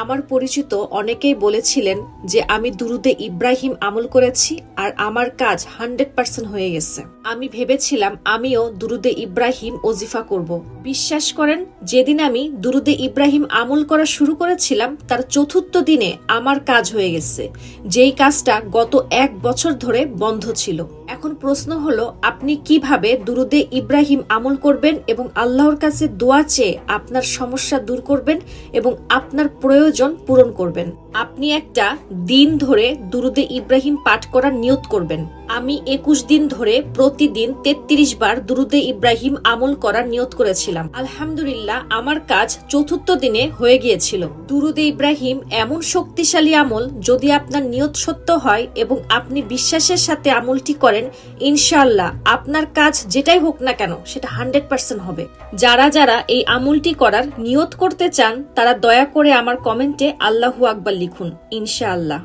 আমার পরিচিত অনেকেই বলেছিলেন যে আমি দুরুদে ইব্রাহিম আমল করেছি আর আমার কাজ 100% হয়ে গেছে। আমি ভেবেছিলাম আমিও দুরুদে ইব্রাহিম ওজিফা করব। বিশ্বাস করেন, যেদিন আমি দুরুদে ইব্রাহিম আমল করা শুরু করেছিলাম তার চতুর্থ দিনে আমার কাজ হয়ে গেছে, যেই কাজটা গত 1 বছর ধরে বন্ধ ছিল। এখন প্রশ্ন হলো, আপনি কিভাবে দুরুদে ইব্রাহিম আমল করবেন এবং আল্লাহর কাছে দোয়া চেয়ে আপনার সমস্যা দূর করবেন এবং আপনার প্রয়োজন পূরণ করবেন। আপনি একটা দিন ধরে দুরুদে ইব্রাহিম পাঠ করার নিয়ত করবেন। আমি 21 দিন ধরে প্রতিদিন 33 বার দুরুদে ইব্রাহিম আমল করার নিয়ত করেছিলাম। আলহামদুলিল্লাহ, আমার কাজ চতুর্থ দিনে হয়ে গিয়েছিল। দুরুদে ইব্রাহিম এমন শক্তিশালী আমল, যদি আপনার নিয়ত সত্য হয় এবং আপনি বিশ্বাসের সাথে আমলটি করেন, ইনশাআল্লাহ আপনার কাজ যেটাই হোক না কেন সেটা 100% হবে। যারা যারা এই আমলটি করার নিয়ত করতে চান তারা দয়া করে আমার কমেন্টে আল্লাহু আকবার লিখুন, ইনশাআল্লাহ।